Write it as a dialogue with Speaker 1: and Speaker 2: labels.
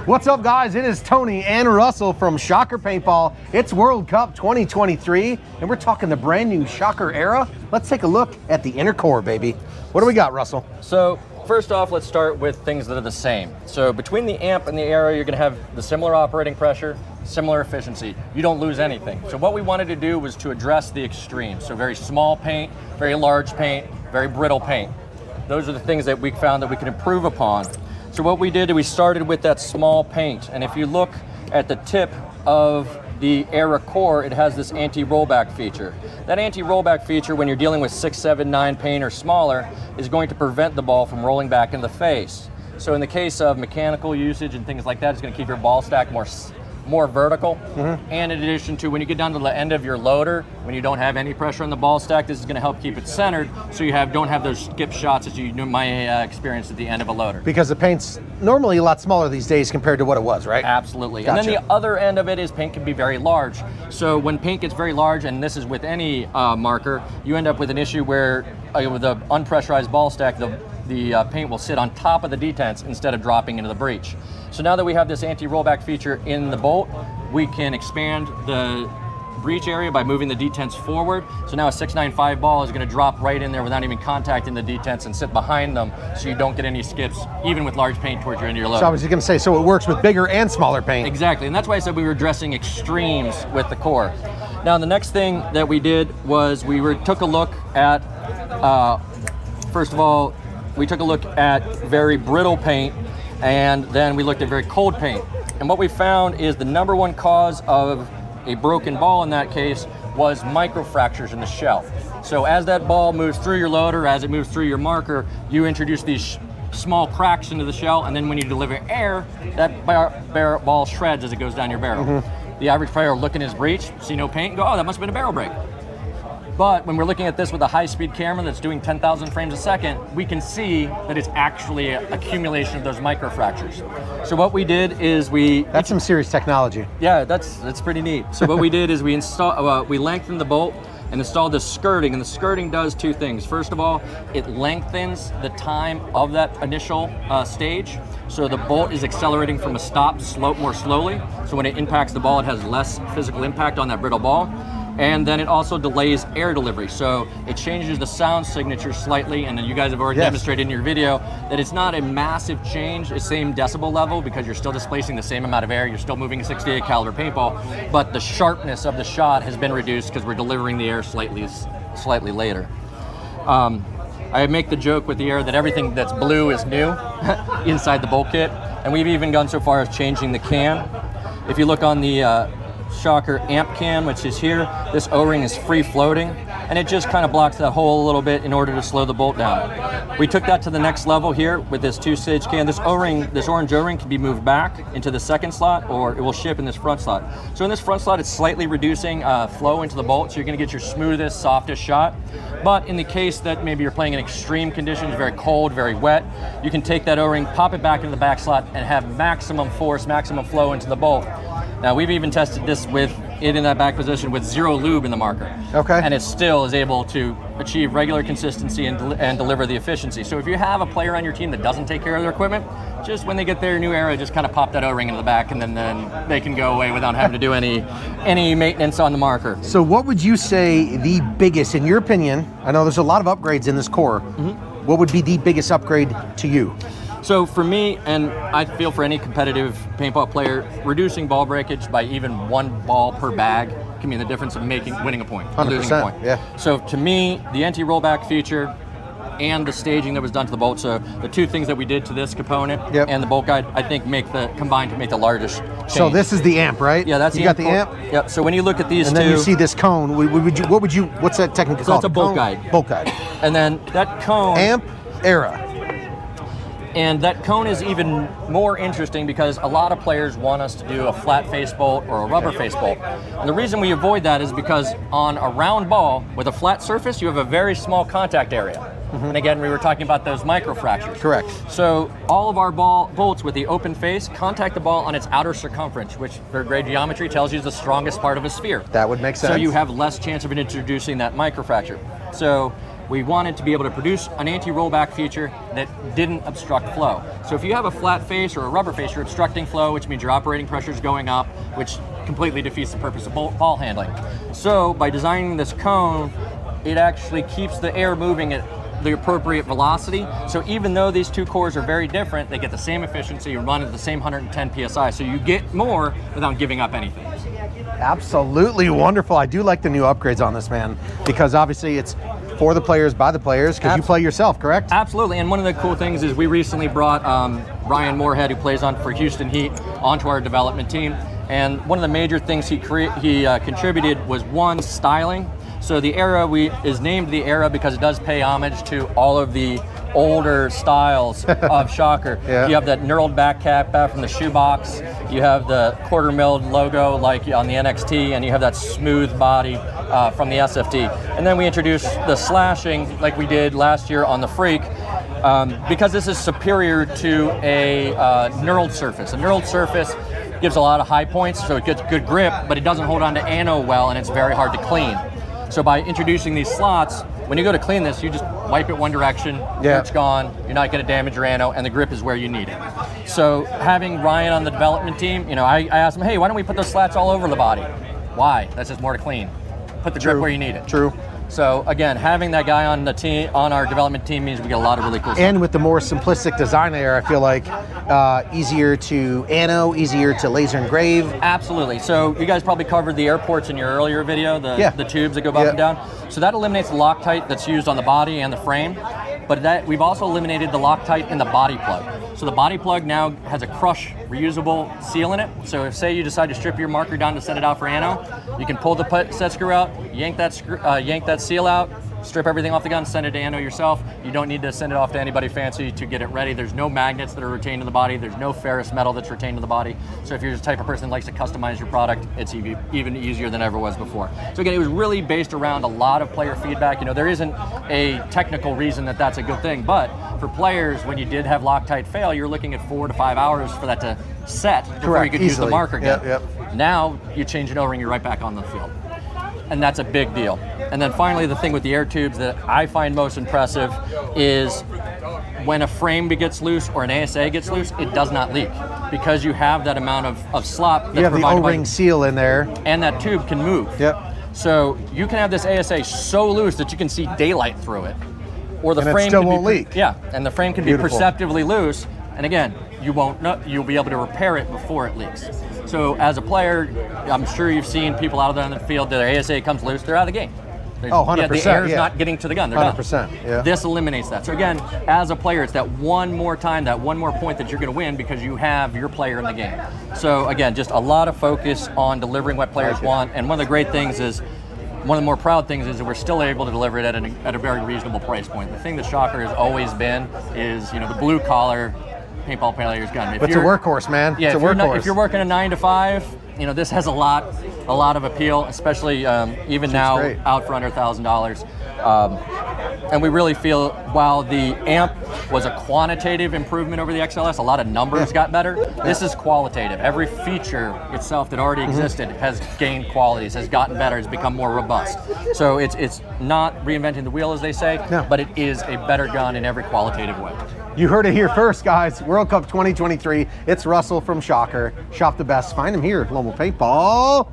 Speaker 1: What's up, guys? It is Tony and Russell from Shocker Paintball. It's World Cup 2023, and we're talking the brand new Shocker era. Let's take a look at the inner core, baby. What do we got, Russell?
Speaker 2: So first off, let's start with things that are the same. So between the amp and the era, you're going to have the similar operating pressure, similar efficiency. You don't lose anything. So what we wanted to do was to address the extremes. So very small paint, very large paint, very brittle paint. Those are the things that we found that we could improve upon. So what we did is we started with that small paint. And if you look at the tip of the era core, it has this anti-rollback feature. That anti-rollback feature, when you're dealing with 6, 7, 9 paint or smaller, is going to prevent the ball from rolling back in the face. So in the case of mechanical usage and things like that, it's going to keep your ball stack more vertical. And in addition to, when you get down to the end of your loader, when you don't have any pressure on the ball stack, this is going to help keep it centered, so you don't have those skip shots that you might experience at the end of a loader.
Speaker 1: Because the paint's normally a lot smaller these days compared to what it was, right?
Speaker 2: Absolutely.
Speaker 1: Gotcha.
Speaker 2: And then the other end of it is paint can be very large. So when paint gets very large, and this is with any marker, you end up with an issue where with the unpressurized ball stack, the paint will sit on top of the detents instead of dropping into the breech. So now that we have this anti-rollback feature in the bolt, we can expand the breech area by moving the detents forward. So now a 695 ball is going to drop right in there without even contacting the detents and sit behind them, so you don't get any skips, even with large paint towards your end of your load.
Speaker 1: So I was just going to say, so it works with bigger and smaller paint.
Speaker 2: Exactly, and that's why I said we were addressing extremes with the core. Now the next thing that we did was took a look at, first of all, we took a look at very brittle paint, and then we looked at very cold paint. And what we found is the number one cause of a broken ball in that case was microfractures in the shell. So as that ball moves through your loader, as it moves through your marker, you introduce these small cracks into the shell, and then when you deliver air, that ball shreds as it goes down your barrel. The average player will look in his breech, see no paint, and go, oh, that must have been a barrel break. But when we're looking at this with a high-speed camera that's doing 10,000 frames a second, we can see that it's actually an accumulation of those microfractures. So what we did is
Speaker 1: That's some serious technology.
Speaker 2: Yeah, that's pretty neat. So what we did is we lengthened the bolt and installed the skirting, and the skirting does two things. First of all, it lengthens the time of that initial stage. So the bolt is accelerating from a stop slope more slowly. So when it impacts the ball, it has less physical impact on that brittle ball. And then it also delays air delivery. So it changes the sound signature slightly, and then you guys have already demonstrated in your video that it's not a massive change, it's same decibel level, because you're still displacing the same amount of air, you're still moving a 68 caliber paintball, but the sharpness of the shot has been reduced because we're delivering the air slightly later. I make the joke with the air that everything that's blue is new inside the bolt kit, and we've even gone so far as changing the can. If you look on the Shocker amp can, which is here, this O-ring is free floating, and it just kind of blocks that hole a little bit in order to slow the bolt down. We took that to the next level here with this 2-stage can. This O-ring, this orange O-ring, can be moved back into the second slot, or it will ship in this front slot. So in this front slot, it's slightly reducing flow into the bolt, so you're going to get your smoothest, softest shot. But in the case that maybe you're playing in extreme conditions, very cold, very wet, you can take that O-ring, pop it back into the back slot, and have maximum force, maximum flow into the bolt. Now, we've even tested this with it in that back position with zero lube in the marker.
Speaker 1: Okay.
Speaker 2: And it still is able to achieve regular consistency and deliver the efficiency. So if you have a player on your team that doesn't take care of their equipment, just when they get their new era, just kind of pop that O-ring into the back, and then they can go away without having to do any maintenance on the marker.
Speaker 1: So what would you say the biggest, in your opinion, I know there's a lot of upgrades in this core, what would be the biggest upgrade to you?
Speaker 2: So for me, and I feel for any competitive paintball player, reducing ball breakage by even one ball per bag can mean the difference of winning a point, or losing a point.
Speaker 1: Yeah.
Speaker 2: So to me, the anti-rollback feature and the staging that was done to the bolt, so the two things that we did to this component and the bolt guide, I think combined to make the largest change.
Speaker 1: So this is the amp, right?
Speaker 2: Yeah, that's
Speaker 1: you got the amp.
Speaker 2: Yep. So when you look at these
Speaker 1: and then you see this cone. What's that technically called?
Speaker 2: That's a bolt guide.
Speaker 1: Bolt guide.
Speaker 2: And then that cone.
Speaker 1: Amp era.
Speaker 2: And that cone is even more interesting because a lot of players want us to do a flat face bolt or a rubber face bolt. And the reason we avoid that is because on a round ball with a flat surface, you have a very small contact area. And again, we were talking about those microfractures.
Speaker 1: Correct.
Speaker 2: So all of our bolts with the open face contact the ball on its outer circumference, which for grade geometry tells you is the strongest part of a sphere.
Speaker 1: That would make sense.
Speaker 2: So you have less chance of introducing that microfracture. So we wanted to be able to produce an anti-rollback feature that didn't obstruct flow. So if you have a flat face or a rubber face, you're obstructing flow, which means your operating pressure is going up, which completely defeats the purpose of ball handling. So by designing this cone, it actually keeps the air moving at the appropriate velocity. So even though these two cores are very different, they get the same efficiency, you run at the same 110 PSI, so you get more without giving up anything.
Speaker 1: Absolutely wonderful. I do like the new upgrades on this, man, because obviously it's for the players, by the players, because you play yourself, correct?
Speaker 2: Absolutely, and one of the cool things is we recently brought Ryan Moorhead, who plays for Houston Heat, onto our development team. And one of the major things he contributed was, one, styling. So the Era is named the Era because it does pay homage to all of the older styles of Shocker.
Speaker 1: Yeah.
Speaker 2: You have that knurled back cap from the shoebox. You have the quarter milled logo like on the NXT, and you have that smooth body from the SFT. And then we introduced the slashing like we did last year on the Freak, because this is superior to a knurled surface. A knurled surface gives a lot of high points, so it gets good grip, but it doesn't hold on to ano well, and it's very hard to clean. So by introducing these slots, when you go to clean this, you just wipe it one direction, it's gone, you're not going to damage your ano, and the grip is where you need it. So having Ryan on the development team, I asked him, hey, why don't we put those slats all over the body? Why? That's just more to clean. Put the grip where you need it.
Speaker 1: True.
Speaker 2: So again, having that guy on the team, on our development team, means we get a lot of really cool stuff.
Speaker 1: And with the more simplistic design there, I feel like easier to ano, easier to laser engrave.
Speaker 2: Absolutely. So you guys probably covered the airports in your earlier video, the tubes that go up and down. So that eliminates the Loctite that's used on the body and the frame. But we've also eliminated the Loctite in the body plug. So the body plug now has a crush reusable seal in it. So if, say, you decide to strip your marker down to set it out for ano, you can pull the set screw out, yank that seal out, strip everything off the gun, send it to ano yourself. You don't need to send it off to anybody fancy to get it ready. There's no magnets that are retained in the body. There's no ferrous metal that's retained in the body. So if you're the type of person that likes to customize your product, it's even easier than ever was before. So again, it was really based around a lot of player feedback. There isn't a technical reason that that's a good thing, but for players, when you did have Loctite fail, you're looking at 4 to 5 hours for that to set before you could use the marker again. Now you change it over and you're right back on the field. And that's a big deal. And then finally, the thing with the air tubes that I find most impressive is when a frame gets loose or an ASA gets loose, it does not leak because you have that amount of slop that's
Speaker 1: you have the
Speaker 2: provided
Speaker 1: O-ring seal in there.
Speaker 2: And that tube can move. So you can have this ASA so loose that you can see daylight through it. Or the frame
Speaker 1: still won't leak.
Speaker 2: Yeah, and the frame can be perceptibly loose. And again, you won't know, you'll be able to repair it before it leaks. So as a player, I'm sure you've seen people out there in the field that their ASA comes loose, they're out of the game.
Speaker 1: 100%.
Speaker 2: The air's not getting to the gun, they're
Speaker 1: 100%.
Speaker 2: done. This eliminates that. So again, as a player, it's that one more time, that one more point that you're going to win because you have your player in the game. So again, just a lot of focus on delivering what players want. And one of the great things is, one of the more proud things is that we're still able to deliver it at a very reasonable price point. The thing that Shocker has always been is, the blue collar paintball player's gun.
Speaker 1: It's a workhorse, man.
Speaker 2: Yeah,
Speaker 1: it's a workhorse.
Speaker 2: If you're working a 9 to 5, this has a lot of appeal, especially even now out for under $1,000. And we really feel, while the amp was a quantitative improvement over the XLS, a lot of numbers got better. This is qualitative. Every feature itself that already existed has gained qualities, has gotten better, has become more robust. So it's not reinventing the wheel, as they say, but it is a better gun in every qualitative way.
Speaker 1: You heard it here first, guys. World Cup 2023. It's Russell from Shocker. Shop the best. Find him here at lomopaintball.com.